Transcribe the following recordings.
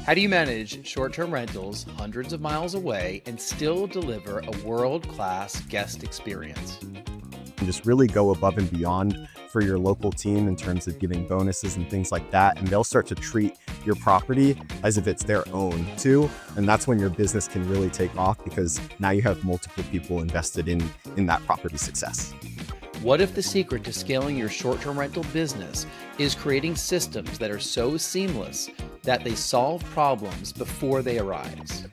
How do you manage short-term rentals hundreds of miles away and still deliver a world-class guest experience? And just really go above and beyond for your local team in terms of giving bonuses and things like that. And they'll start to treat your property as if it's their own too. And that's when your business can really take off, because now you have multiple people invested in that property success. What if the secret to scaling your short-term rental business is creating systems that are so seamless that they solve problems before they arise?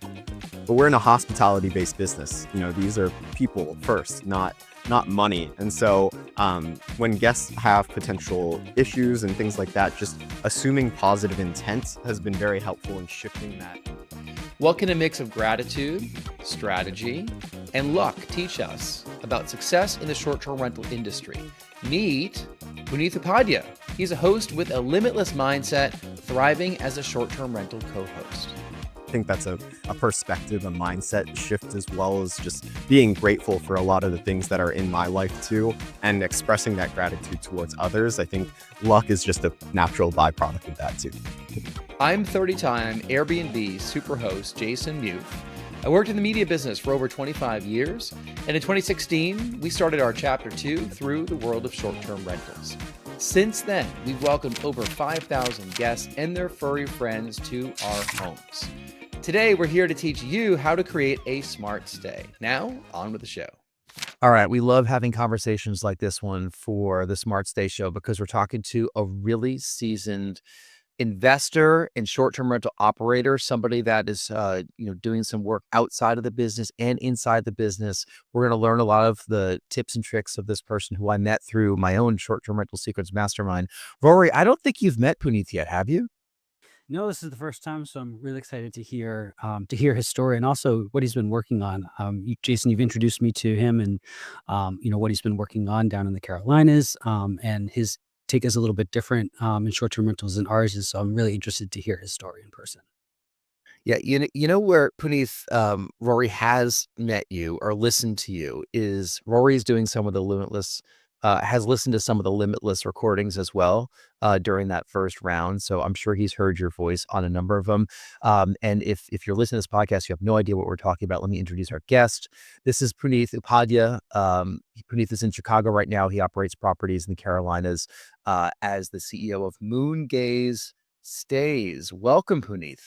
But we're in a hospitality-based business. These are people first, not money. And so when guests have potential issues and things like that, just assuming positive intent has been very helpful in shifting that. What can a mix of gratitude, strategy, and luck teach us about success in the short-term rental industry? Meet Punith Upadhya. He's a host with a limitless mindset, thriving as a short-term rental co-host. I think that's a perspective, a mindset shift, as well as just being grateful for a lot of the things that are in my life too, and expressing that gratitude towards others. I think luck is just a natural byproduct of that too. I'm 30-time Airbnb superhost Jason Muth. I worked in the media business for over 25 years, and in 2016, we started our Chapter 2 through the world of short-term rentals. Since then, we've welcomed over 5,000 guests and their furry friends to our homes. Today, we're here to teach you how to create a smart stay. Now, on with the show. All right. We love having conversations like this one for the Smart Stay Show because we're talking to a really seasoned investor and short-term rental operator, somebody that is doing some work outside of the business and inside the business. We're going to learn a lot of the tips and tricks of this person who I met through my own short-term rental secrets mastermind. Rory, I don't think you've met Punith yet, have you? No, this is the first time, so I'm really excited to hear his story and also what he's been working on. Jason, you've introduced me to him and what he's been working on down in the Carolinas, and his take is a little bit different in short-term rentals than ours is. So I'm really interested to hear his story in person. Yeah, you know where Punith, Rory has met you or listened to you is Rory's doing some of the Limitless, has listened to some of the Limitless recordings as well during that first round. So I'm sure he's heard your voice on a number of them. And if you're listening to this podcast, you have no idea what we're talking about. Let me introduce our guest. This is Punith Upadhya. Punith is in Chicago right now. He operates properties in the Carolinas as the CEO of Moongaze Stays. Welcome, Punith.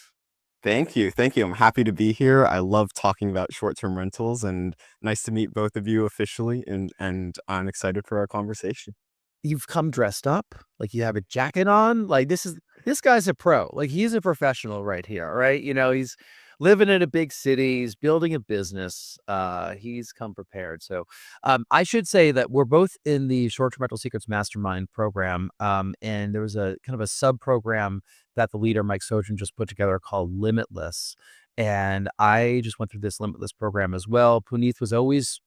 Thank you. Thank you. I'm happy to be here. I love talking about short-term rentals, and nice to meet both of you officially. And I'm excited for our conversation. You've come dressed up, like you have a jacket on. Like this guy's a pro. Like he's a professional right here, right? He's living in a big city, he's building a business. He's come prepared. So I should say that we're both in the short-term rental secrets mastermind program. And there was a kind of a sub program that the leader Mike Sojan just put together called Limitless. And I just went through this Limitless program as well. Punith was always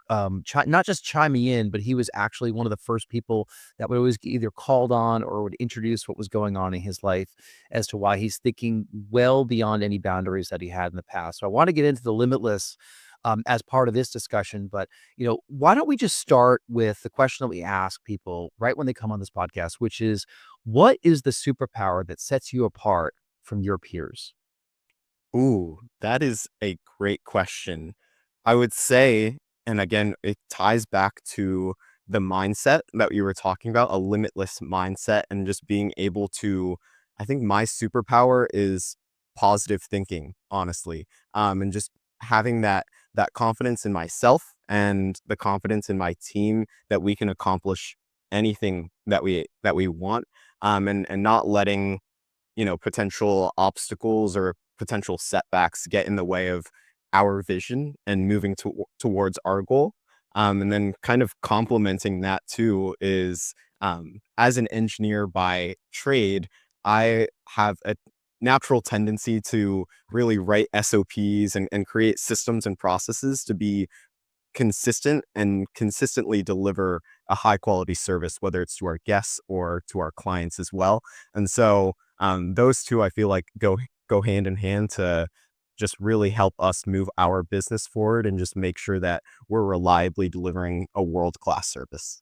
not just chiming in, but he was actually one of the first people that would always get either called on or would introduce what was going on in his life as to why he's thinking well beyond any boundaries that he had in the past. So I want to get into the Limitless as part of this discussion, but why don't we just start with the question that we ask people right when they come on this podcast, which is, what is the superpower that sets you apart from your peers? Ooh, that is a great question. I would say, and again, it ties back to the mindset that we were talking about, a limitless mindset, and just being able to, I think my superpower is positive thinking, honestly. And just having that confidence in myself and the confidence in my team that we can accomplish anything that we want. And not letting, potential obstacles or potential setbacks get in the way of our vision and moving towards our goal. And then kind of complementing that too is, as an engineer by trade, I have a natural tendency to really write SOPs and create systems and processes to be consistent and consistently deliver a high quality service, whether it's to our guests or to our clients as well. And so those two, I feel like go hand in hand to just really help us move our business forward and just make sure that we're reliably delivering a world-class service.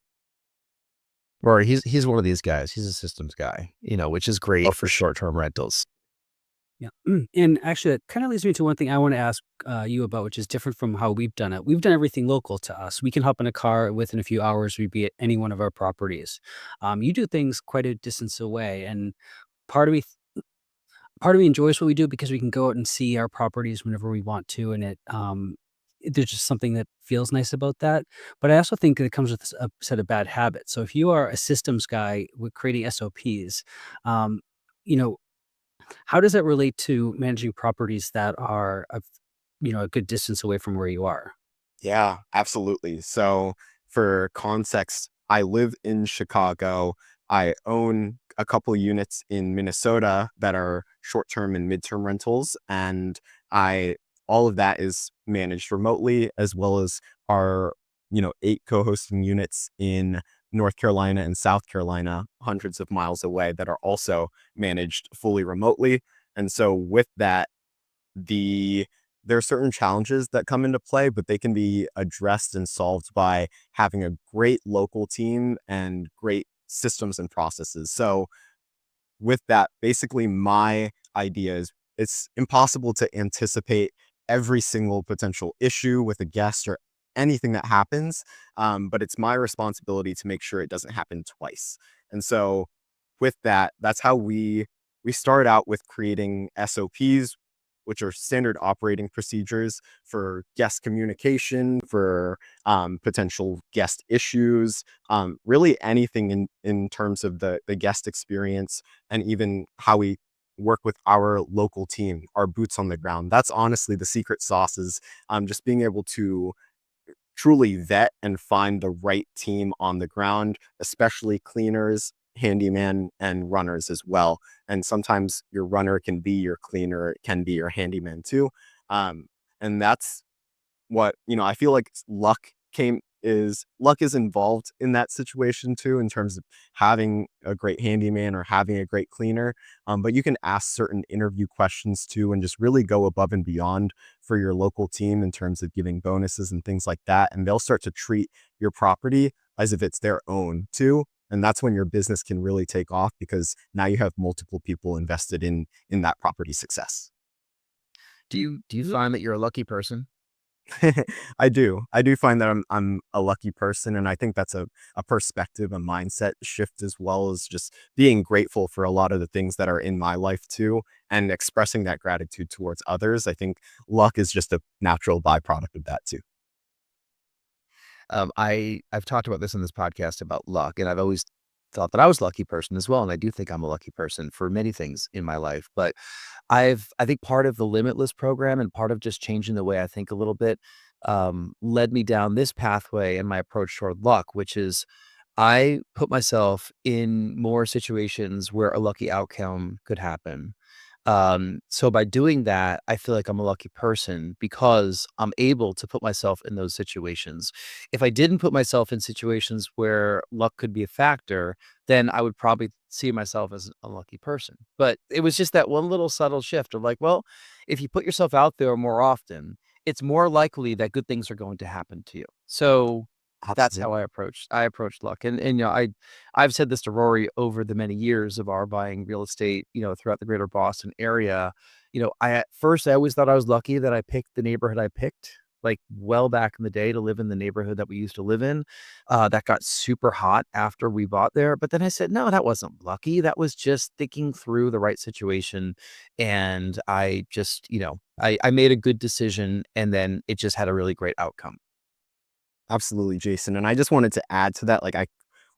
Rory, he's one of these guys. He's a systems guy, which is great Oh, for for sure. short-term rentals. Yeah. And actually, that kind of leads me to one thing I want to ask you about, which is different from how we've done it. We've done everything local to us. We can hop in a car within a few hours. We'd be at any one of our properties. You do things quite a distance away, and part of me, part of me enjoys what we do because we can go out and see our properties whenever we want to, and there's just something that feels nice about that. But I also think that it comes with a set of bad habits. So if you are a systems guy with creating SOPs, um, you know, how does that relate to managing properties that are a good distance away from where you are? Yeah, absolutely. So, for context, I live in Chicago. I own a couple units in Minnesota that are short-term and midterm rentals, and I all of that is managed remotely, as well as our, 8 co-hosting units in North Carolina and South Carolina, hundreds of miles away, that are also managed fully remotely. And so with that, the there are certain challenges that come into play, but they can be addressed and solved by having a great local team and great systems and processes. So with that, basically my idea is it's impossible to anticipate every single potential issue with a guest or anything that happens, but it's my responsibility to make sure it doesn't happen twice. And so with that, that's how we start out with creating SOPs, which are standard operating procedures for guest communication, for potential guest issues, really anything in terms of the guest experience, and even how we work with our local team, our boots on the ground. That's honestly the secret sauce is just being able to truly vet and find the right team on the ground, especially cleaners, handyman, and runners as well. And sometimes your runner can be your cleaner, it can be your handyman too. Um, and that's what, I feel like luck is involved in that situation too, in terms of having a great handyman or having a great cleaner. But you can ask certain interview questions too, and just really go above and beyond for your local team in terms of giving bonuses and things like that. And they'll start to treat your property as if it's their own too. And that's when your business can really take off, because now you have multiple people invested in that property success. Do you find that you're a lucky person? I do. I do find that I'm a lucky person, and I think that's a perspective, a mindset shift, as well as just being grateful for a lot of the things that are in my life too, and expressing that gratitude towards others. I think luck is just a natural byproduct of that too. I've talked about this in this podcast about luck, and I've always thought that I was a lucky person as well, and I do think I'm a lucky person for many things in my life. But I think part of the Limitless program and part of just changing the way I think a little bit led me down this pathway and my approach toward luck, which is I put myself in more situations where a lucky outcome could happen. So by doing that, I feel like I'm a lucky person because I'm able to put myself in those situations. If I didn't put myself in situations where luck could be a factor, then I would probably see myself as an unlucky person. But it was just that one little subtle shift of like, well, if you put yourself out there more often, it's more likely that good things are going to happen to you. So that's how Absolutely. I approach luck. And I've said this to Rory over the many years of our buying real estate, throughout the greater Boston area. I at first I always thought I was lucky that I picked the neighborhood I picked, like well back in the day to live in the neighborhood that we used to live in. That got super hot after we bought there. But then I said, no, that wasn't lucky. That was just thinking through the right situation. And I just, I made a good decision and then it just had a really great outcome. Absolutely, Jason. And I just wanted to add to that, like I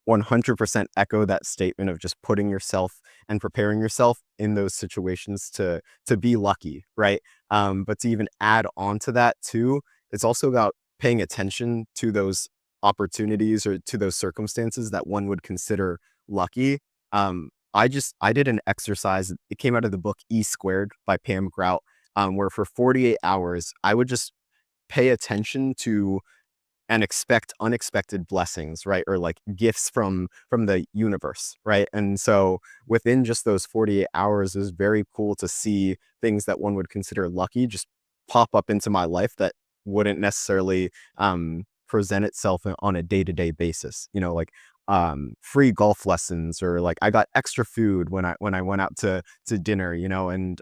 100% echo that statement of just putting yourself and preparing yourself in those situations to be lucky, right? But to even add on to that too, it's also about paying attention to those opportunities or to those circumstances that one would consider lucky. I did an exercise. It came out of the book E Squared by Pam Grout, where for 48 hours I would just pay attention to and expect unexpected blessings, right? Or like gifts from the universe, right? And so within just those 48 hours, it was very cool to see things that one would consider lucky just pop up into my life that wouldn't necessarily present itself on a day-to-day basis. Like free golf lessons, or like I got extra food when I went out to dinner, and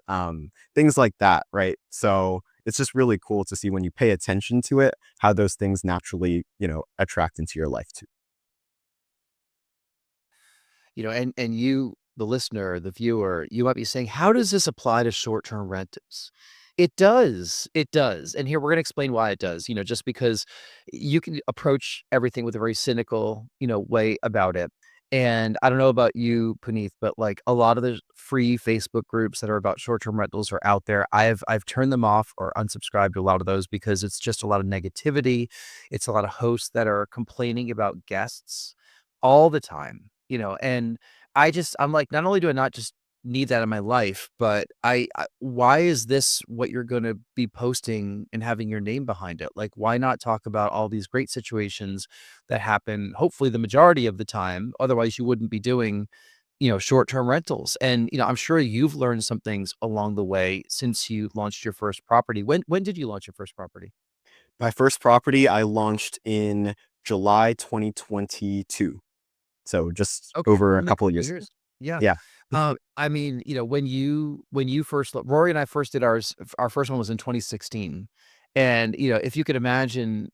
things like that, right? So it's just really cool to see when you pay attention to it, how those things naturally, attract into your life too. And you, the listener, the viewer, you might be saying, how does this apply to short-term rentals? It does. And here we're gonna explain why it does, just because you can approach everything with a very cynical, way about it. And I don't know about you, Puneet, but like a lot of the free Facebook groups that are about short-term rentals are out there. I've turned them off or unsubscribed to a lot of those because it's just a lot of negativity. It's a lot of hosts that are complaining about guests all the time, and I'm like, not only do I not just need that in my life, but why is this what you're gonna be posting and having your name behind it? Like, why not talk about all these great situations that happen, hopefully the majority of the time, otherwise you wouldn't be doing, short-term rentals. And, I'm sure you've learned some things along the way since you launched your first property. When did you launch your first property? My first property I launched in July 2022. So just Okay, over a only a couple of couple years ago. years. Yeah. Yeah. I mean, when you first Rory and I first did ours, our first one was in 2016. And, if you could imagine,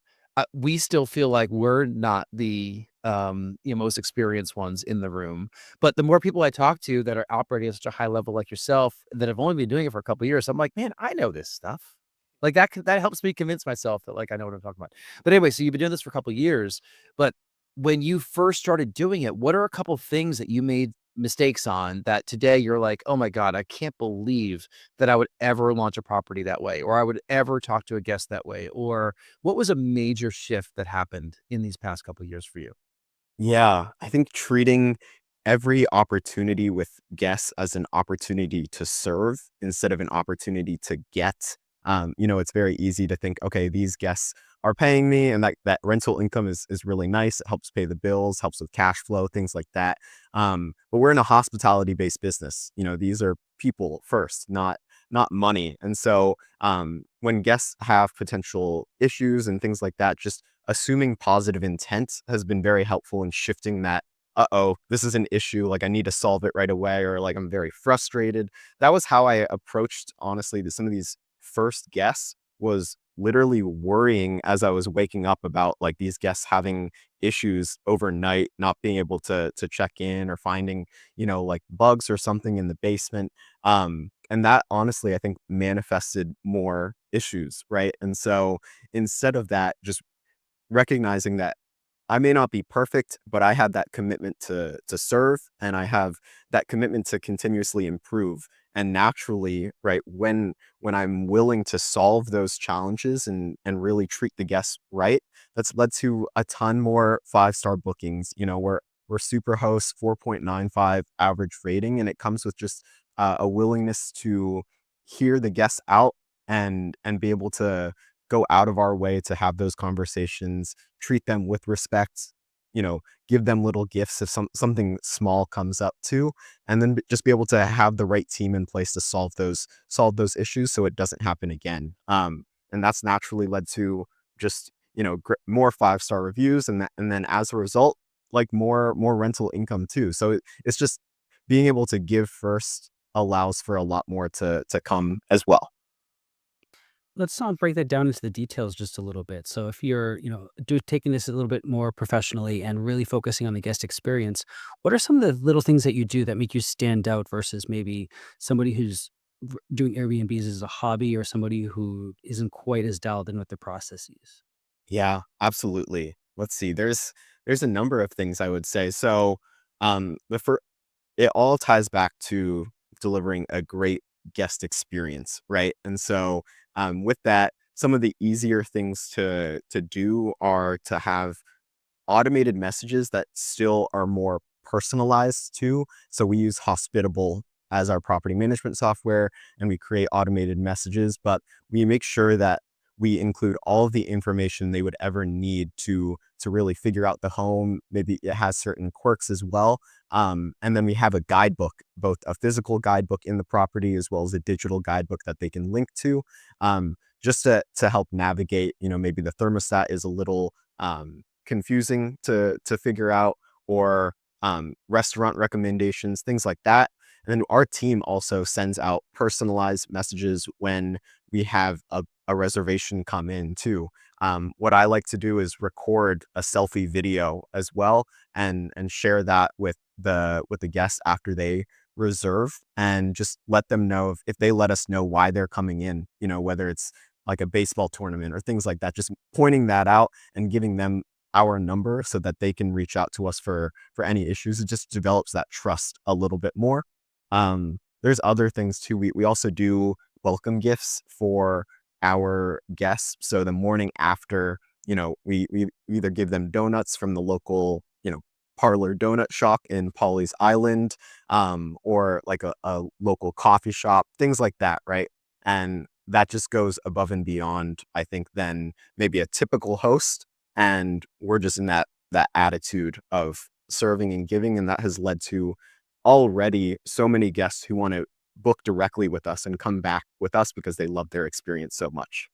we still feel like we're not the, most experienced ones in the room. But the more people I talk to that are operating at such a high level like yourself, that have only been doing it for a couple of years, I'm like, man, I know this stuff. Like that helps me convince myself that like I know what I'm talking about. But anyway, so you've been doing this for a couple of years, but when you first started doing it, what are a couple things that you made mistakes on that today you're like, "Oh my god, I can't believe that I would ever launch a property that way, or I would ever talk to a guest that way," or what was a major shift that happened in these past couple of years for you? Yeah, I think treating every opportunity with guests as an opportunity to serve instead of an opportunity to get. It's very easy to think, okay, these guests are paying me, and that rental income is really nice. It helps pay the bills, helps with cash flow, things like that. But we're in a hospitality based business. These are people first, not money. And so when guests have potential issues and things like that, just assuming positive intent has been very helpful in shifting that, uh-oh, this is an issue, like I need to solve it right away, or like I'm very frustrated. That was how I approached, honestly, some of these first guests, was literally worrying as I was waking up about like these guests having issues overnight, not being able to check in, or finding, like bugs or something in the basement. And that honestly, I think manifested more issues, right? And so instead of that, just recognizing that I may not be perfect, but I have that commitment to serve, and I have that commitment to continuously improve. And naturally, right, when I'm willing to solve those challenges and really treat the guests right, that's led to a ton more five-star bookings. We're super hosts, 4.95 average rating, and it comes with just a willingness to hear the guests out, and be able to go out of our way to have those conversations, treat them with respect, give them little gifts if something small comes up too, and then just be able to have the right team in place to solve those issues so it doesn't happen again. And that's naturally led to just, more five-star reviews, and then as a result, like more rental income too. So it's just being able to give first allows for a lot more to come as well. Let's break that down into the details just a little bit. So if you're, taking this a little bit more professionally and really focusing on the guest experience, what are some of the little things that you do that make you stand out versus maybe somebody who's doing Airbnbs as a hobby, or somebody who isn't quite as dialed in with the processes? Yeah, absolutely. Let's see. There's a number of things I would say. So, the first, it all ties back to delivering a great guest experience, right? And so, with that, some of the easier things to do are to have automated messages that still are more personalized too. So we use Hospitable as our property management software, and we create automated messages, but we make sure that we include all of the information they would ever need to really figure out the home. Maybe it has certain quirks as well. And then we have a guidebook, both a physical guidebook in the property as well as a digital guidebook that they can link to, just to help navigate. Maybe the thermostat is a little confusing to figure out, or restaurant recommendations, things like that. And then our team also sends out personalized messages when we have a reservation come in too. What I like to do is record a selfie video as well, and share that with the guests after they reserve, and just let them know if they let us know why they're coming in, whether it's like a baseball tournament or things like that, just pointing that out and giving them our number so that they can reach out to us for any issues. It just develops that trust a little bit more. There's other things too. We also do welcome gifts for our guests. So the morning after, we either give them donuts from the local, parlor donut shop in Polly's Island, or like a local coffee shop, things like that, right? And that just goes above and beyond, I think, than maybe a typical host. And we're just in that attitude of serving and giving, and that has led to already so many guests who want to book directly with us and come back with us because they love their experience so much.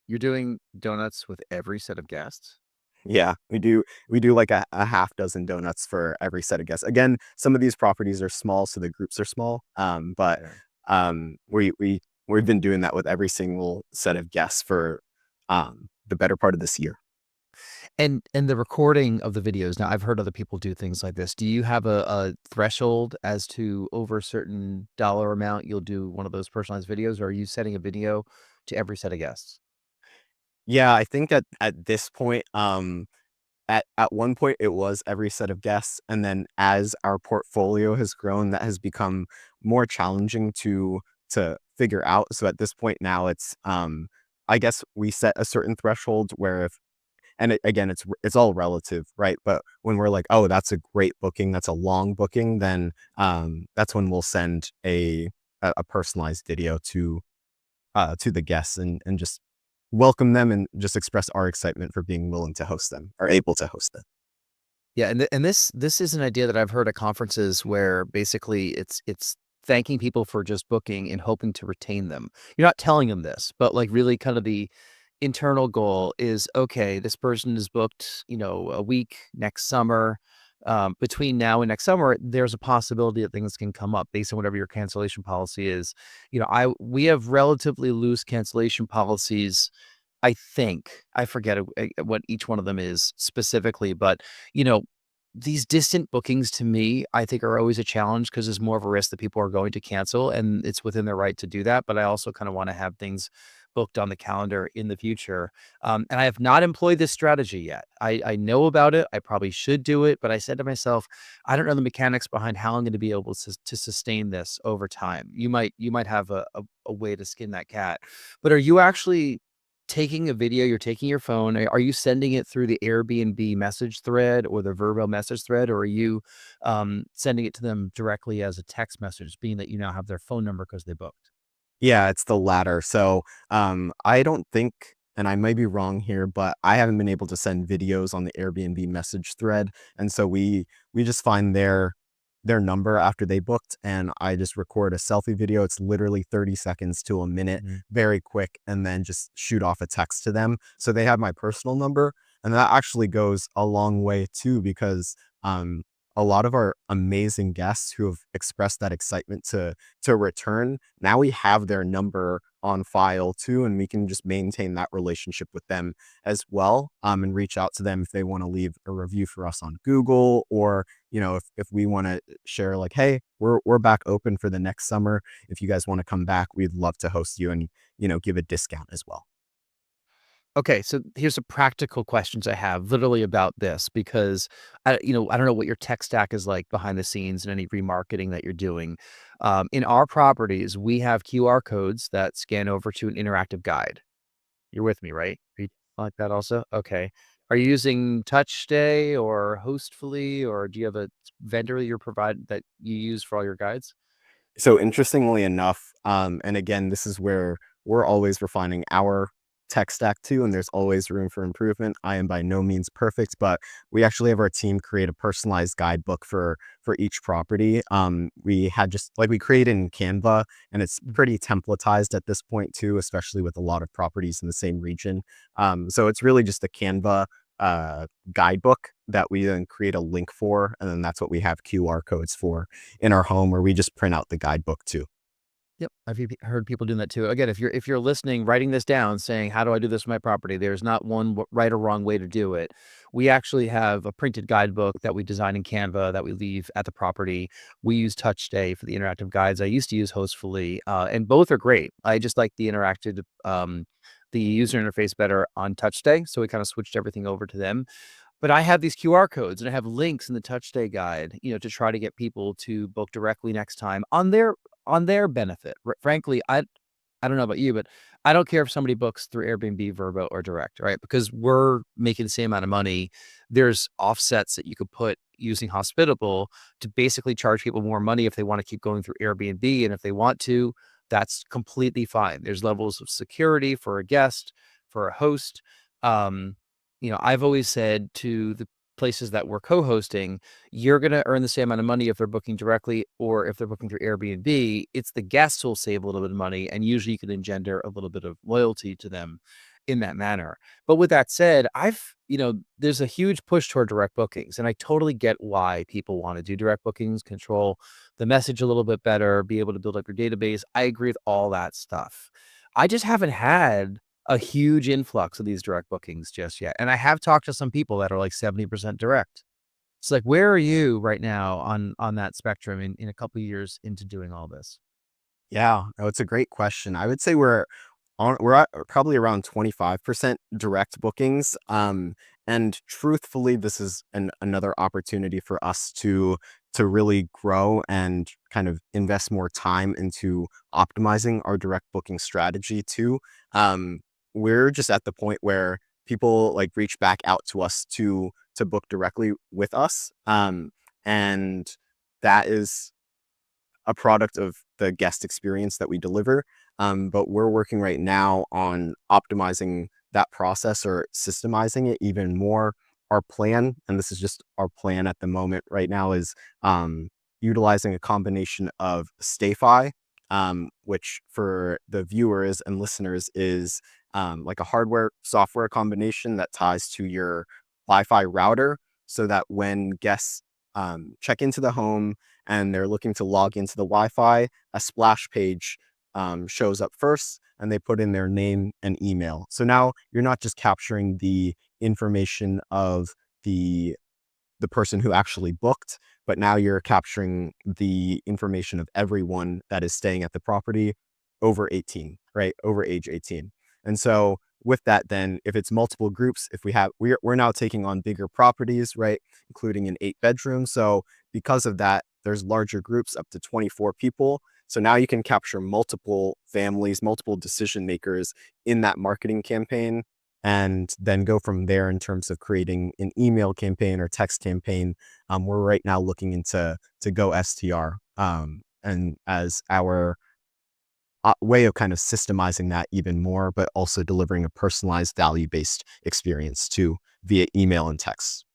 You're doing donuts with every set of guests? Yeah, we do like a half dozen donuts for every set of guests. Again, some of these properties are small, so the groups are small. But Yeah. we've been doing that with every single set of guests for the better part of this year. And the recording of the videos, now I've heard other people do things like this. Do you have a threshold as to over a certain dollar amount you'll do one of those personalized videos, or are you setting a video to every set of guests? Yeah, I think at this point, at one point it was every set of guests, and then as our portfolio has grown, that has become more challenging to figure out. So at this point now, it's I guess we set a certain threshold where if, and again, it's all relative, right? But when we're like, oh, that's a great booking, that's a long booking, then that's when we'll send a personalized video to the guests, and just welcome them and just express our excitement for being willing to host them or able to host them. Yeah, and this is an idea that I've heard at conferences where basically it's thanking people for just booking and hoping to retain them. You're not telling them this, but like really kind of the internal goal is, okay, this person is booked, a week next summer. Between now and next summer, there's a possibility that things can come up based on whatever your cancellation policy is. We have relatively loose cancellation policies. I think I forget what each one of them is specifically, but you know, these distant bookings to me, I think are always a challenge because there's more of a risk that people are going to cancel, and it's within their right to do that. But I also kind of want to have things booked on the calendar in the future. And I have not employed this strategy yet. I know about it. I probably should do it, but I said to myself, I don't know the mechanics behind how I'm going to be able to sustain this over time. You might have a way to skin that cat, but are you actually taking a video, you're taking your phone, are you sending it through the Airbnb message thread or the Verbo message thread, or are you, sending it to them directly as a text message, being that you now have their phone number because they booked? Yeah, it's the latter. So, I don't think, and I may be wrong here, but I haven't been able to send videos on the Airbnb message thread, and so we just find their number after they booked, and I just record a selfie video. It's literally 30 seconds to a minute, Mhm. very quick, and then just shoot off a text to them. So they have my personal number, and that actually goes a long way too, because a lot of our amazing guests who have expressed that excitement to return, now we have their number on file too, and we can just maintain that relationship with them as well, and reach out to them if they want to leave a review for us on Google, or if we want to share like, hey, we're back open for the next summer. If you guys want to come back, we'd love to host you, and give a discount as well. Okay, so here's some practical questions I have literally about this because I don't know what your tech stack is like behind the scenes and any remarketing that you're doing. In our properties, we have QR codes that scan over to an interactive guide. You're with me, right? Are you like that also? Okay. Are you using TouchStay or Hostfully, or do you have a vendor that that you use for all your guides? So interestingly enough, and again, this is where we're always refining our tech stack too, and there's always room for improvement. I am by no means perfect, but we actually have our team create a personalized guidebook for each property. We had just like we create in Canva, and it's pretty templatized at this point too, especially with a lot of properties in the same region. So it's really just a Canva guidebook that we then create a link for, and then that's what we have QR codes for in our home, where we just print out the guidebook too. Yep, I've heard people doing that too. Again, if you're listening, writing this down, saying, "How do I do this with my property?" There's not one right or wrong way to do it. We actually have a printed guidebook that we design in Canva that we leave at the property. We use TouchStay for the interactive guides. I used to use Hostfully, and both are great. I just like the user interface better on TouchStay, so we kind of switched everything over to them. But I have these QR codes and I have links in the Touch Stay guide, to try to get people to book directly next time on their benefit. Frankly, I don't know about you, but I don't care if somebody books through Airbnb, Vrbo, or direct, right? Because we're making the same amount of money. There's offsets that you could put using Hospitable to basically charge people more money if they want to keep going through Airbnb. And if they want to, that's completely fine. There's levels of security for a guest, for a host. Um, I've always said to the places that we're co-hosting, you're going to earn the same amount of money if they're booking directly or if they're booking through Airbnb. It's the guests who'll save a little bit of money, and usually you can engender a little bit of loyalty to them in that manner. But with that said, there's a huge push toward direct bookings, and I totally get why people want to do direct bookings, control the message a little bit better, be able to build up your database. I agree with all that stuff. I just haven't had a huge influx of these direct bookings just yet. And I have talked to some people that are like 70% direct. It's like, where are you right now on that spectrum in a couple of years into doing all this? Yeah, no, it's a great question. I would say we're at probably around 25% direct bookings. And truthfully, this is another opportunity for us to really grow and kind of invest more time into optimizing our direct booking strategy too. We're just at the point where people like reach back out to us to book directly with us. And that is a product of the guest experience that we deliver. But we're working right now on optimizing that process or systemizing it even more. Our plan, and this is just our plan at the moment right now, is utilizing a combination of StayFi, which for the viewers and listeners is like a hardware software combination that ties to your Wi-Fi router, so that when guests check into the home and they're looking to log into the Wi-Fi, a splash page shows up first, and they put in their name and email. So now you're not just capturing the information of the person who actually booked, but now you're capturing the information of everyone that is staying at the property over 18, right? Over age 18. And so with that, then if it's multiple groups, if we're now taking on bigger properties, right? Including an 8-bedroom. So because of that, there's larger groups up to 24 people. So now you can capture multiple families, multiple decision makers in that marketing campaign, and then go from there in terms of creating an email campaign or text campaign. We're right now looking into Go STR, and as our way of kind of systemizing that even more, but also delivering a personalized value-based experience too via email and text.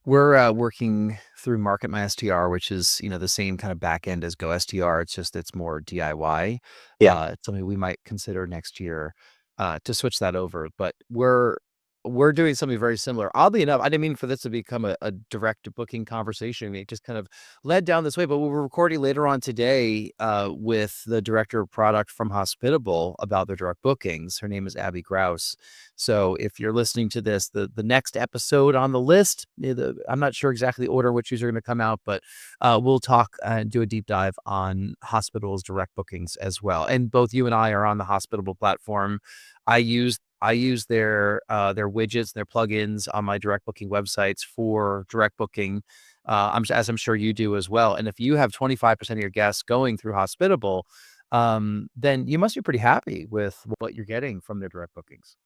We're working through Market My STR, which is the same kind of back end as Go STR. It's more DIY. Yeah, It's something we might consider next year to switch that over. But we're doing something very similar. Oddly enough, I didn't mean for this to become a direct booking conversation. It just kind of led down this way. But we're recording later on today with the director of product from Hospitable about their direct bookings. Her name is Abby Grouse. So if you're listening to this, the next episode on the list, I'm not sure exactly the order in which these are going to come out, but we'll talk and do a deep dive on Hospital's direct bookings as well. And both you and I are on the Hospitable platform. I use their widgets, their plugins on my direct booking websites for direct booking. As I'm sure you do as well. And if you have 25% of your guests going through Hospitable, then you must be pretty happy with what you're getting from their direct bookings.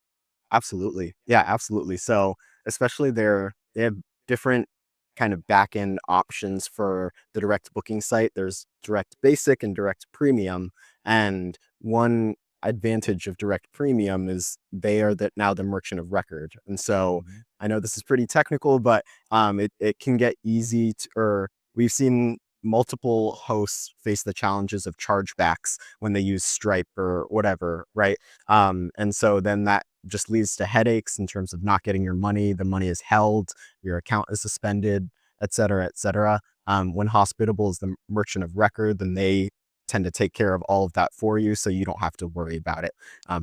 absolutely. Yeah, absolutely. So especially they have different kind of back end options for the direct booking site. There's direct basic and direct premium. And one advantage of direct premium is they are now the merchant of record. And so Mhm. I know this is pretty technical, but it can get easy or we've seen multiple hosts face the challenges of chargebacks when they use Stripe or whatever, right? And so then just leads to headaches in terms of not getting your money. The money is held, your account is suspended, et cetera, et cetera. When Hospitable is the merchant of record, then they tend to take care of all of that for you, so you don't have to worry about it.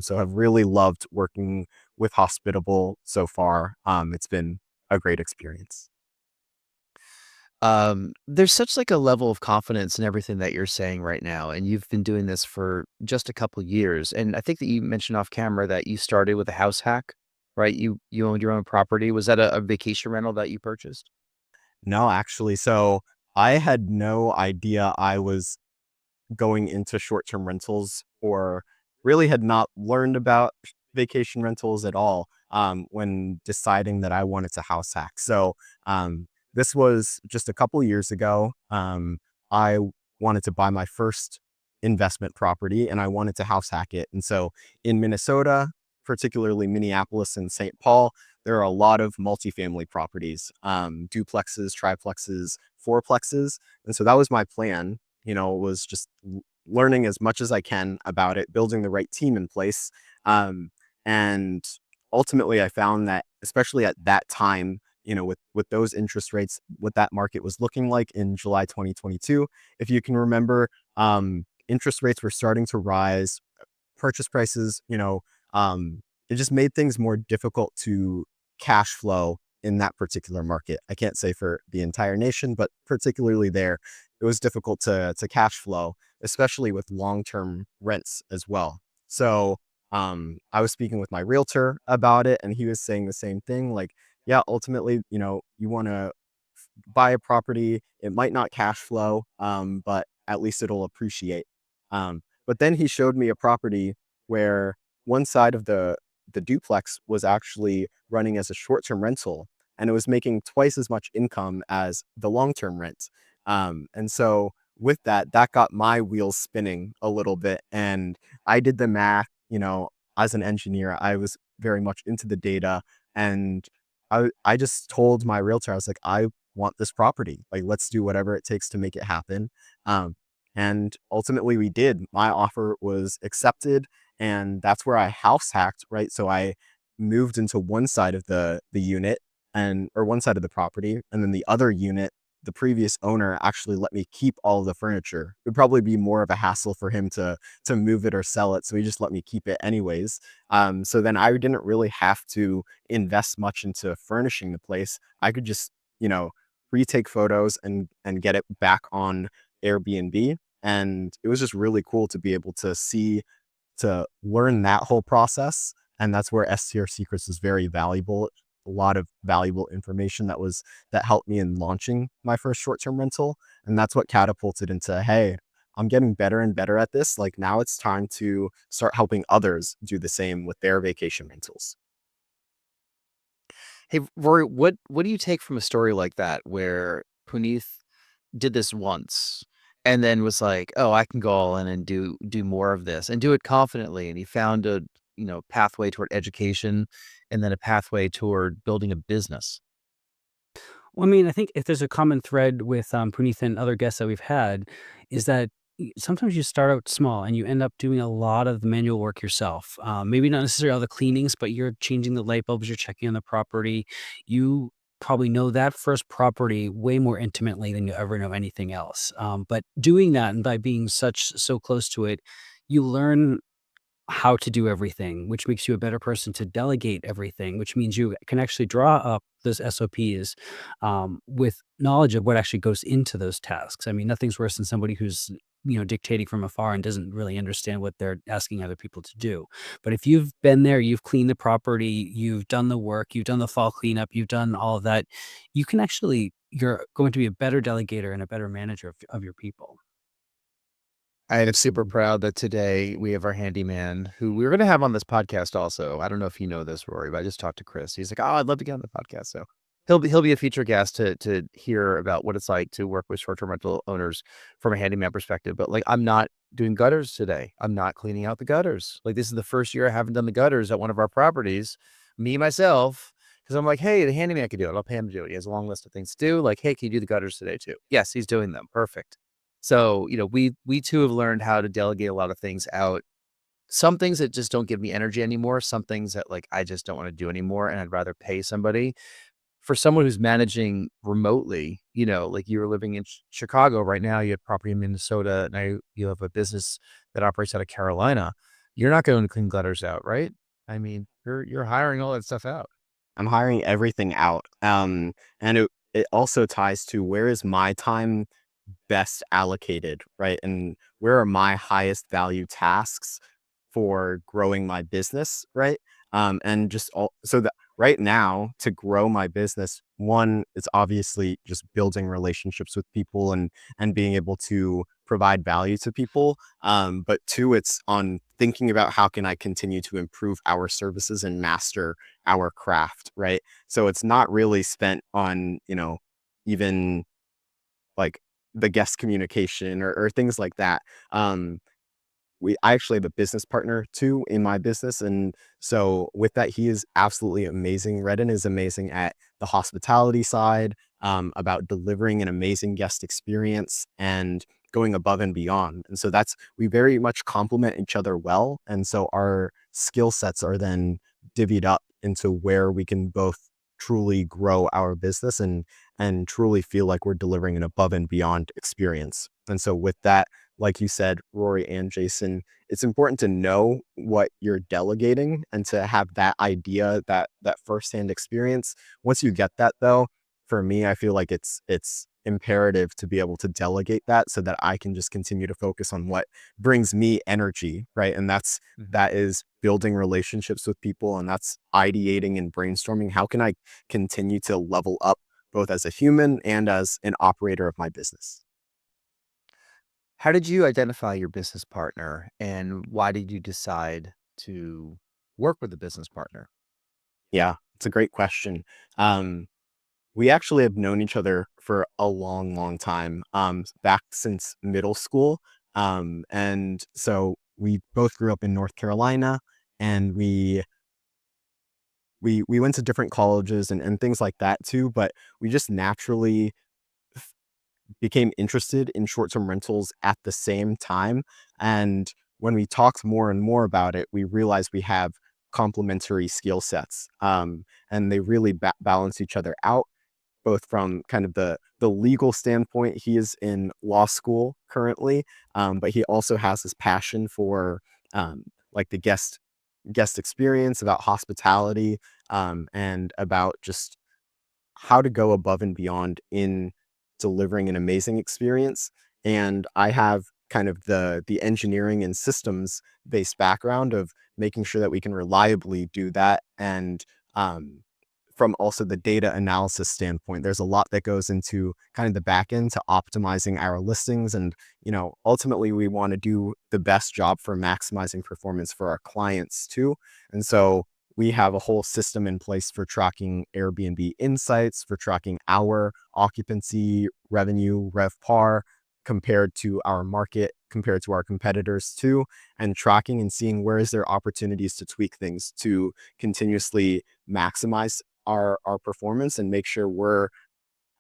So I've really loved working with Hospitable so far. It's been a great experience. There's such like a level of confidence in everything that you're saying right now, and you've been doing this for just a couple years. And I think that you mentioned off camera that you started with a house hack, right? You owned your own property. Was that a vacation rental that you purchased? No, actually, so I had no idea I was going into short-term rentals, or really had not learned about vacation rentals at all, when deciding that I wanted to house hack. So this was just a couple years ago. I wanted to buy my first investment property, and I wanted to house hack it. And so in Minnesota, particularly Minneapolis and St. Paul, there are a lot of multifamily properties, duplexes, triplexes, fourplexes. And so that was my plan, was just learning as much as I can about it, building the right team in place. And ultimately, I found that, especially at that time, with those interest rates, what that market was looking like in July 2022, if you can remember, interest rates were starting to rise, purchase prices, it just made things more difficult to cash flow in that particular market. I can't say for the entire nation, but particularly there, it was difficult to cash flow, especially with long-term rents as well. So I was speaking with my realtor about it, and he was saying the same thing. Like, yeah, ultimately, you want to buy a property. It might not cash flow, but at least it'll appreciate. But then he showed me a property where one side of the duplex was actually running as a short-term rental, and it was making twice as much income as the long-term rent. And so with that, that got my wheels spinning a little bit, and I did the math. As an engineer, I was very much into the data, and I just told my realtor, I was like, I want this property. Like, let's do whatever it takes to make it happen. Um, and ultimately we did. My offer was accepted, and that's where I house hacked, right? So I moved into one side of the unit, or one side of the property, and then the other unit, the previous owner actually let me keep all of the furniture. It would probably be more of a hassle for him to move it or sell it, so he just let me keep it anyways. So then I didn't really have to invest much into furnishing the place. I could just, retake photos and get it back on Airbnb. And it was just really cool to be able to learn that whole process. And that's where STR Secrets is very valuable. A lot of valuable information that helped me in launching my first short-term rental. And that's what catapulted into, hey, I'm getting better and better at this. Like, now it's time to start helping others do the same with their vacation rentals. Hey, Rory, what do you take from a story like that where Punith did this once and then was like, "Oh, I can go all in and do more of this and do it confidently." And he found a, pathway toward education and then a pathway toward building a business. Well, I mean, I think if there's a common thread with Puneet and other guests that we've had, is that sometimes you start out small and you end up doing a lot of the manual work yourself. Maybe not necessarily all the cleanings, but you're changing the light bulbs, you're checking on the property. You probably know that first property way more intimately than you ever know anything else. But doing that and by being so close to it, you learn how to do everything, which makes you a better person to delegate everything, which means you can actually draw up those SOPs with knowledge of what actually goes into those tasks. I mean, nothing's worse than somebody who's dictating from afar and doesn't really understand what they're asking other people to do. But if you've been there, you've cleaned the property, you've done the work, you've done the fall cleanup, you've done all of that, you're going to be a better delegator and a better manager of your people. I am super proud that today we have our handyman who we were going to have on this podcast also. I don't know if you know this, Rory, but I just talked to Chris. He's like, "Oh, I'd love to get on the podcast." So he'll be a feature guest to hear about what it's like to work with short-term rental owners from a handyman perspective. But like, I'm not doing gutters today. I'm not cleaning out the gutters. Like, this is the first year I haven't done the gutters at one of our properties, me myself, because I'm like, "Hey, the handyman can do it. I'll pay him to do it. He has a long list of things to do." Like, "Hey, can you do the gutters today too?" Yes, he's doing them. Perfect. So, we too have learned how to delegate a lot of things out some things that just don't give me energy anymore, some things that like I just don't want to do anymore, and I'd rather pay somebody. For someone who's managing remotely, like you're living in Chicago right now, you have property in Minnesota, now you have a business that operates out of Carolina. You're not going to clean gutters out, right? I mean, you're hiring all that stuff out. I'm hiring everything out. And it also ties to where is my time best allocated, right? And where are my highest value tasks for growing my business, right? And just all so that right now to grow my business, one, it's obviously just building relationships with people and being able to provide value to people. But two, it's on thinking about how can I continue to improve our services and master our craft, right? So it's not really spent on, even like the guest communication or things like that. Um, I actually have a business partner too in my business. And so with that, he is absolutely amazing. Redden is amazing at the hospitality side, about delivering an amazing guest experience and going above and beyond. And so we very much complement each other well. And so our skill sets are then divvied up into where we can both truly grow our business and truly feel like we're delivering an above and beyond experience. And so with that, like you said, Rory and Jason, it's important to know what you're delegating and to have that idea, that firsthand experience. Once you get that though, for me, I feel like it's imperative to be able to delegate that so that I can just continue to focus on what brings me energy, right? And that is building relationships with people, and that's ideating and brainstorming. How can I continue to level up both as a human and as an operator of my business? How did you identify your business partner, and why did you decide to work with a business partner? Yeah, it's a great question. Um, we actually have known each other for a long, long time, back since middle school. And so we both grew up in North Carolina, and we went to different colleges and things like that too. But we just naturally became interested in short-term rentals at the same time. And when we talked more and more about it, we realized we have complementary skill sets, and they really balance each other out, both from kind of the legal standpoint. He is in law school currently, but he also has this passion for, like the guest experience, about hospitality, and about just how to go above and beyond in delivering an amazing experience. And I have kind of the engineering and systems based background of making sure that we can reliably do that. And from also the data analysis standpoint, there's a lot that goes into kind of the back end to optimizing our listings. And, ultimately we want to do the best job for maximizing performance for our clients too. And so we have a whole system in place for tracking Airbnb insights, for tracking our occupancy, revenue, RevPAR, compared to our market, compared to our competitors too, and tracking and seeing where is there opportunities to tweak things to continuously maximize our performance and make sure we're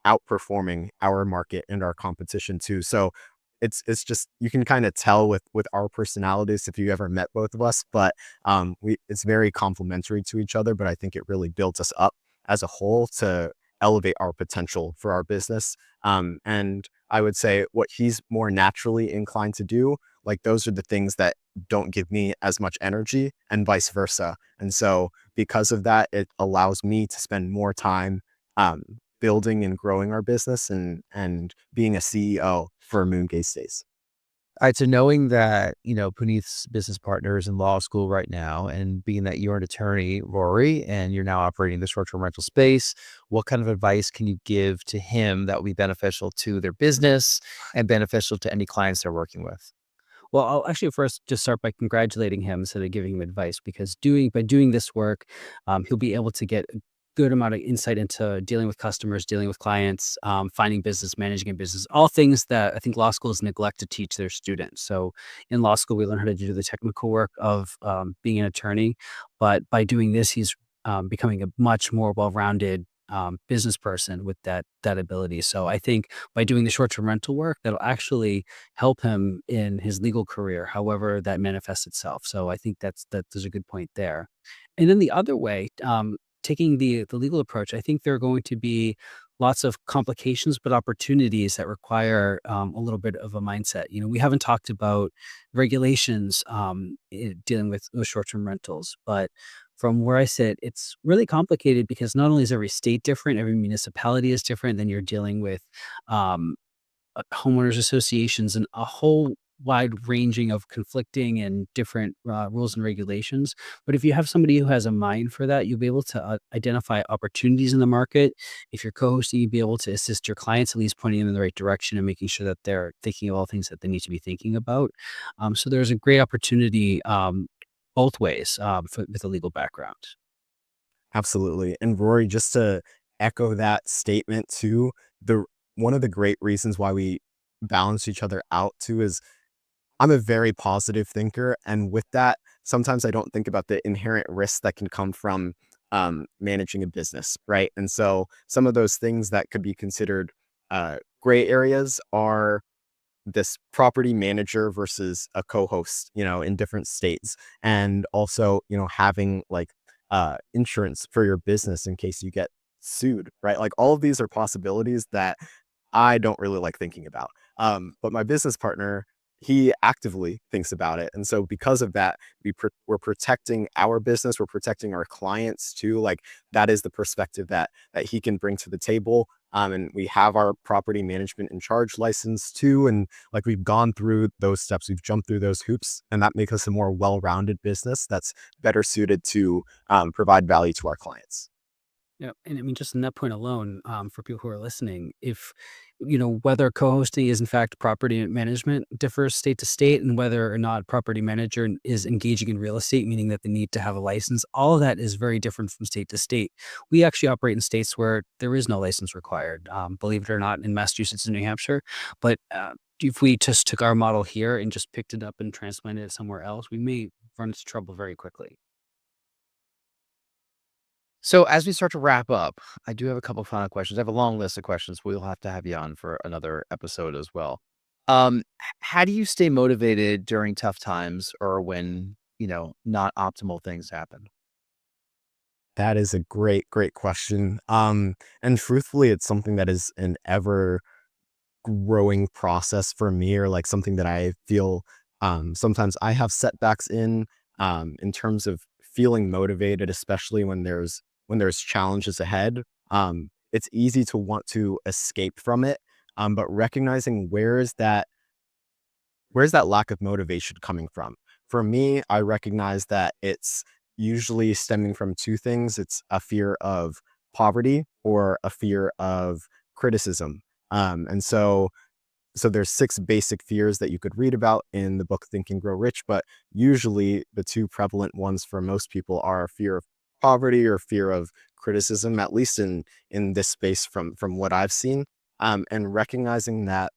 outperforming our market and our competition too. So it's just, you can kind of tell with our personalities if you ever met both of us, but we it's very complementary to each other. But I think it really builds us up as a whole to elevate our potential for our business. And I would say what he's more naturally inclined to do, like those are the things that don't give me as much energy, and vice versa. And so because of that, it allows me to spend more time um, building and growing our business and being a CEO for Moongate Stays. All right, so knowing that, Puneeth's business partner is in law school right now, and being that you're an attorney, Rory, and you're now operating the short-term rental space, what kind of advice can you give to him that will be beneficial to their business and beneficial to any clients they're working with? Well, I'll actually first just start by congratulating him instead of giving him advice, because by doing this work, he'll be able to get a good amount of insight into dealing with customers, dealing with clients, finding business, managing a business, all things that I think law schools neglect to teach their students. So in law school, we learn how to do the technical work of being an attorney, but by doing this, he's becoming a much more well-rounded business person with that ability. So I think by doing the short-term rental work, that'll actually help him in his legal career, however that manifests itself. So I think there's a good point there. And then the other way, taking the legal approach, I think there are going to be lots of complications, but opportunities that require a little bit of a mindset. We haven't talked about regulations dealing with short-term rentals, but from where I sit, it's really complicated because not only is every state different, every municipality is different. Then you're dealing with um, homeowners associations and a whole wide ranging of conflicting and different rules and regulations. But if you have somebody who has a mind for that, you'll be able to identify opportunities in the market. If you're co-hosting, you'll be able to assist your clients, at least pointing them in the right direction and making sure that they're thinking of all things that they need to be thinking about. So there's a great opportunity both ways with a legal background. Absolutely. And Rory, just to echo that statement too, the one of the great reasons why we balance each other out too is I'm a very positive thinker. And with that, sometimes I don't think about the inherent risks that can come from managing a business, right? And so some of those things that could be considered gray areas are this property manager versus a co-host, in different states. And also, having like insurance for your business in case you get sued, right? Like all of these are possibilities that I don't really like thinking about. But my business partner, he actively thinks about it. And so because of that, we're protecting our business, we're protecting our clients too. Like that is the perspective that he can bring to the table. And we have our property management in charge license too. And like we've gone through those steps, we've jumped through those hoops, and that makes us a more well-rounded business that's better suited to provide value to our clients. Yeah, and I mean, just in that point alone, for people who are listening, if whether co-hosting is in fact property management differs state to state, and whether or not property manager is engaging in real estate, meaning that they need to have a license, all of that is very different from state to state. We actually operate in states where there is no license required, believe it or not, in Massachusetts and New Hampshire. But if we just took our model here and just picked it up and transplanted it somewhere else, we may run into trouble very quickly. So as we start to wrap up, I do have a couple final questions. I have a long list of questions. We'll have to have you on for another episode as well. How do you stay motivated during tough times or when, not optimal things happen? That is a great, great question. And truthfully, it's something that is an ever growing process for me, or like something that I feel sometimes I have setbacks in terms of feeling motivated, especially when there's challenges ahead. It's easy to want to escape from it, but recognizing where's that lack of motivation coming from? For me, I recognize that it's usually stemming from two things. It's a fear of poverty or a fear of criticism. And so there's six basic fears that you could read about in the book Think and Grow Rich, but usually the two prevalent ones for most people are fear of poverty or fear of criticism, at least in this space from what I've seen. And recognizing that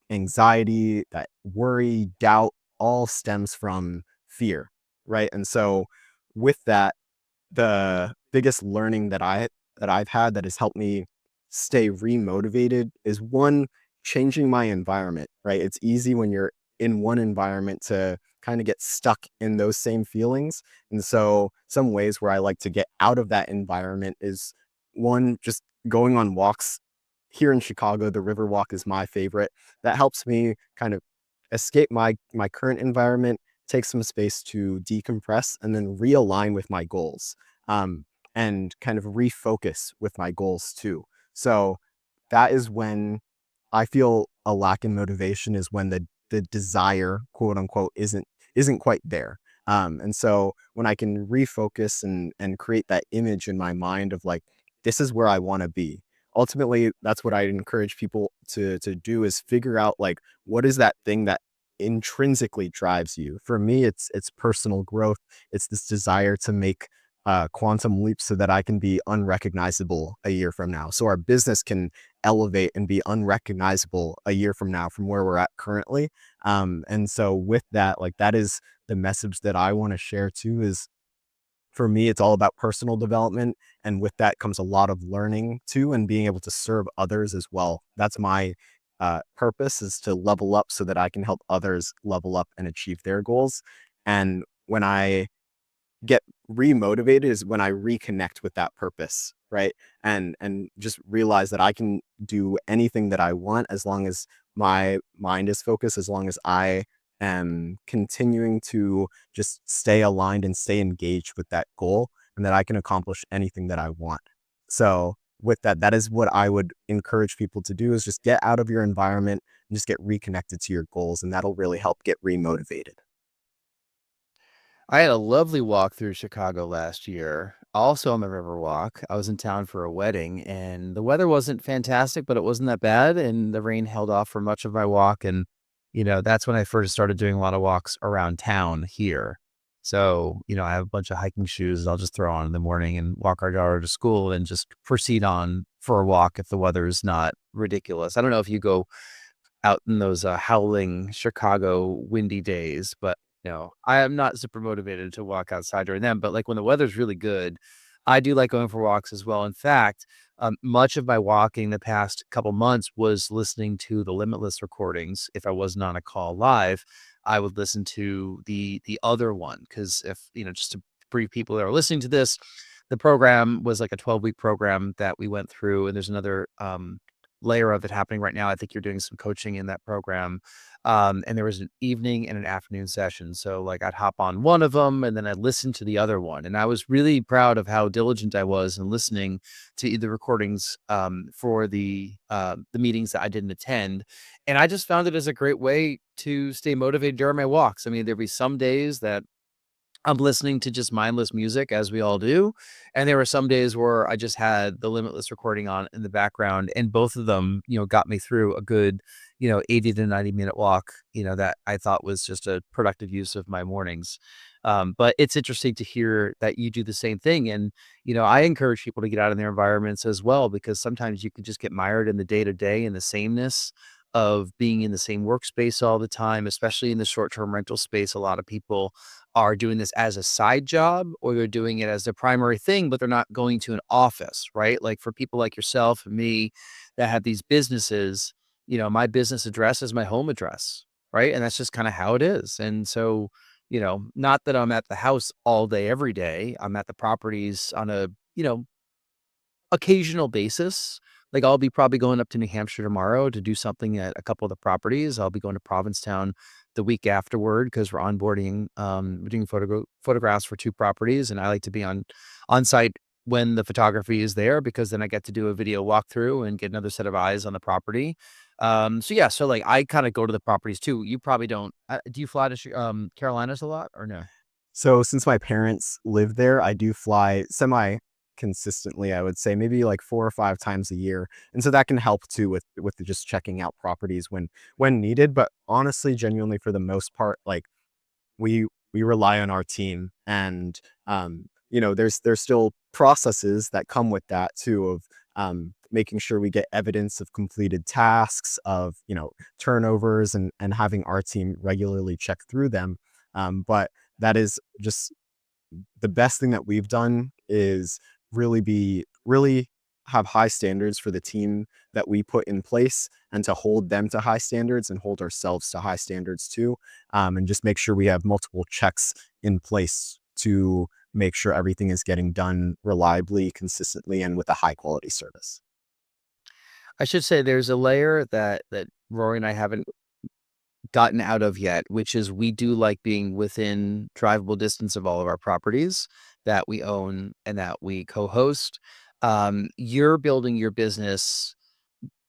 anxiety, that worry, doubt, all stems from fear, right? And so with that, the biggest learning that I've had that has helped me stay remotivated is one, changing my environment, right? It's easy when you're in one environment to kind of get stuck in those same feelings. And so some ways where I like to get out of that environment is one, just going on walks. Here in Chicago, the river walk is my favorite. That helps me kind of escape my current environment, take some space to decompress, and then realign with my goals, and kind of refocus with my goals too. So that is when I feel a lack in motivation, is when the desire, quote unquote, isn't quite there. And so when I can refocus and create that image in my mind of like, this is where I want to be. Ultimately, that's what I encourage people to do, is figure out like, what is that thing that intrinsically drives you. For me, it's personal growth. It's this desire to make quantum leaps so that I can be unrecognizable a year from now. So our business can elevate and be unrecognizable a year from now from where we're at currently. And so with that, like that is the message that I want to share too, is for me, it's all about personal development. And with that comes a lot of learning too, and being able to serve others as well. That's my purpose, is to level up so that I can help others level up and achieve their goals. And when I get remotivated is when I reconnect with that purpose, right? And just realize that I can do anything that I want as long as my mind is focused, as long as I am continuing to just stay aligned and stay engaged with that goal, and that I can accomplish anything that I want. So with that, that is what I would encourage people to do, is just get out of your environment and just get reconnected to your goals, and that'll really help get remotivated. I had a lovely walk through Chicago last year, also on the Riverwalk. I was in town for a wedding, and the weather wasn't fantastic, but it wasn't that bad, and the rain held off for much of my walk, and, that's when I first started doing a lot of walks around town here. So, I have a bunch of hiking shoes I'll just throw on in the morning and walk our daughter to school and just proceed on for a walk if the weather is not ridiculous. I don't know if you go out in those, howling Chicago windy days, but, I am not super motivated to walk outside during them, but, like, when the weather's really good, I do like going for walks as well. In fact, much of my walking the past couple months was listening to the Limitless recordings. If I wasn't on a call live, I would listen to the other one, because if just to brief people that are listening to this, the program was like a 12-week program that we went through, and there's another, layer of it happening right now. I think you're doing some coaching in that program. And there was an evening and an afternoon session. So like I'd hop on one of them and then I'd listen to the other one. And I was really proud of how diligent I was in listening to the recordings for the meetings that I didn't attend. And I just found it as a great way to stay motivated during my walks. I mean, there'd be some days that I'm listening to just mindless music, as we all do, and there were some days where I just had the Limitless recording on in the background, and both of them, got me through a good, 80 to 90-minute walk, that I thought was just a productive use of my mornings. But it's interesting to hear that you do the same thing, and, I encourage people to get out in their environments as well, because sometimes you can just get mired in the day-to-day and the sameness of being in the same workspace all the time, especially in the short-term rental space. A lot of people are doing this as a side job, or they're doing it as their primary thing, but they're not going to an office, right? Like for people like yourself and me that have these businesses, my business address is my home address, right? And that's just kind of how it is. And so, not that I'm at the house all day, every day. I'm at the properties on a, occasional basis. Like, I'll be probably going up to New Hampshire tomorrow to do something at a couple of the properties. I'll be going to Provincetown the week afterward because we're onboarding, we're doing photographs for 2 properties, and I like to be on site when the photography is there, because then I get to do a video walkthrough and get another set of eyes on the property. So yeah, so, like, I kinda go to the properties too. You probably don't do you fly to Carolinas a lot or no? So since my parents live there, I do fly semi consistently, I would say maybe like 4 or 5 times a year. And so that can help too with just checking out properties when needed. But honestly, genuinely for the most part, like we we rely on our team, and there's still processes that come with that too, of making sure we get evidence of completed tasks, of turnovers, and having our team regularly check through them. But that is just the best thing that we've done, is really have high standards for the team that we put in place, and to hold them to high standards and hold ourselves to high standards too. And just make sure we have multiple checks in place to make sure everything is getting done reliably, consistently, and with a high quality service. I should say there's a layer that Rory and I haven't gotten out of yet, which is we do like being within drivable distance of all of our properties that we own and that we co-host. You're building your business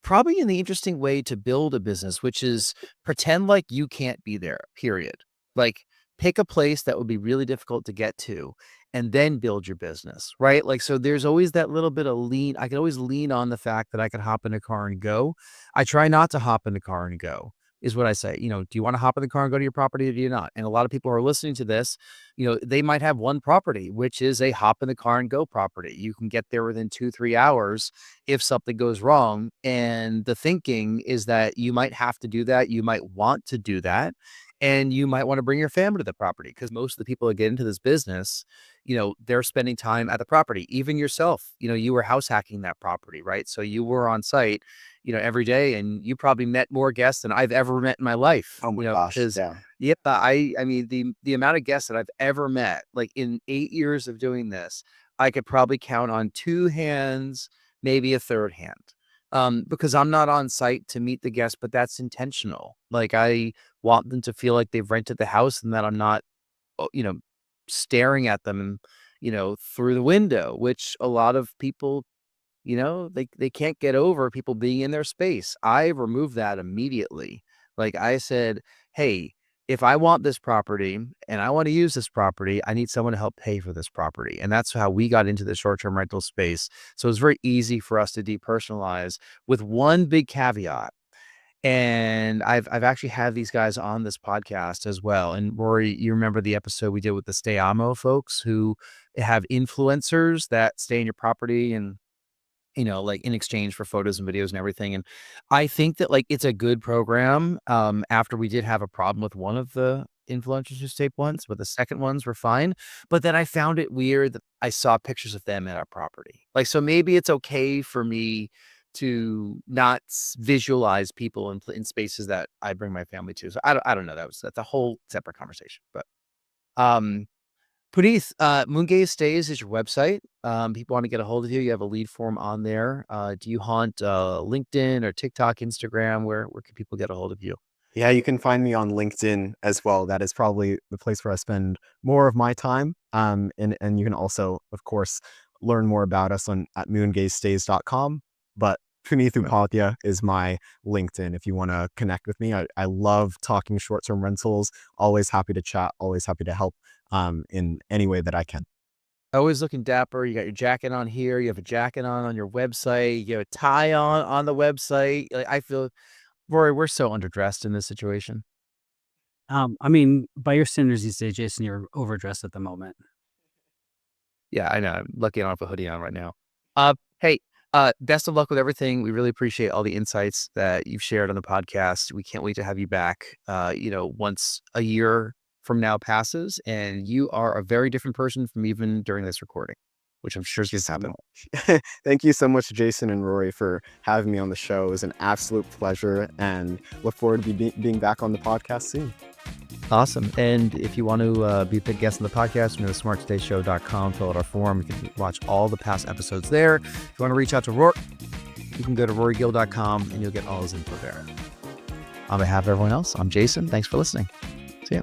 probably in the interesting way to build a business, which is pretend like you can't be there, period. Like, pick a place that would be really difficult to get to and then build your business, right? Like, so there's always that little bit of lean. I can always lean on the fact that I can hop in a car and go. I try not to hop in the car and go, is what I say. Do you want to hop in the car and go to your property, or do you not? And a lot of people who are listening to this, they might have one property, which is a hop in the car and go property. You can get there within 2, 3 hours if something goes wrong. And the thinking is that you might have to do that. You might want to do that. And you might want to bring your family to the property because most of the people that get into this business, they're spending time at the property. Even yourself, you were house hacking that property, right? So you were on site, every day, and you probably met more guests than I've ever met in my life. Oh my gosh. Because Yeah. yeah, I mean the amount of guests that I've ever met, like in 8 years of doing this, I could probably count on two hands, maybe a third hand. Because I'm not on site to meet the guests, but that's intentional. Like I want them to feel like they've rented the house and that I'm not, oh, staring at them, through the window, which a lot of people, they can't get over people being in their space. I removed that immediately. Like I said, hey, if I want this property and I want to use this property, I need someone to help pay for this property. And that's how we got into the short-term rental space. So it's very easy for us to depersonalize with one big caveat. And I've actually had these guys on this podcast as well. And Rory, you remember the episode we did with the Stay Amo folks who have influencers that stay in your property and like in exchange for photos and videos and everything. And I think that like it's a good program. After we did have a problem with one of the influencers who stayed once, but the second ones were fine. But then I found it weird that I saw pictures of them at our property. Like, so maybe it's okay for me to not visualize people in spaces that I bring my family to. So I don't know. That's a whole separate conversation. But um Punith, Moongaze Stays is your website. People want to get a hold of you. You have a lead form on there. Do you haunt LinkedIn or TikTok, Instagram? Where can people get a hold of you? Yeah, you can find me on LinkedIn as well. That is probably the place where I spend more of my time. And you can also, of course, learn more about us at moongazestays.com. But Punith Upadhya is my LinkedIn if you want to connect with me. I love talking short-term rentals. Always happy to chat. Always happy to help in any way that I can. Always looking dapper. You got your jacket on here. You have a jacket on your website. You have a tie on the website. Like, I feel, Rory, we're so underdressed in this situation. I mean, by your standards these days, Jason, you're overdressed at the moment. Yeah, I know. I'm lucky I don't have a hoodie on right now. Hey, best of luck with everything. We really appreciate all the insights that you've shared on the podcast. We can't wait to have you back, once a year from now passes, and you are a very different person from even during this recording, which I'm sure is going to happen. Thank you so much, Jason and Rory, for having me on the show. It was an absolute pleasure and look forward to being back on the podcast soon. Awesome. And if you want to be a big guest on the podcast, go to smarttodayshow.com, fill out our form. You can watch all the past episodes there. If you want to reach out to Rory, you can go to rorygill.com and you'll get all his info there. On behalf of everyone else, I'm Jason. Thanks for listening. See ya.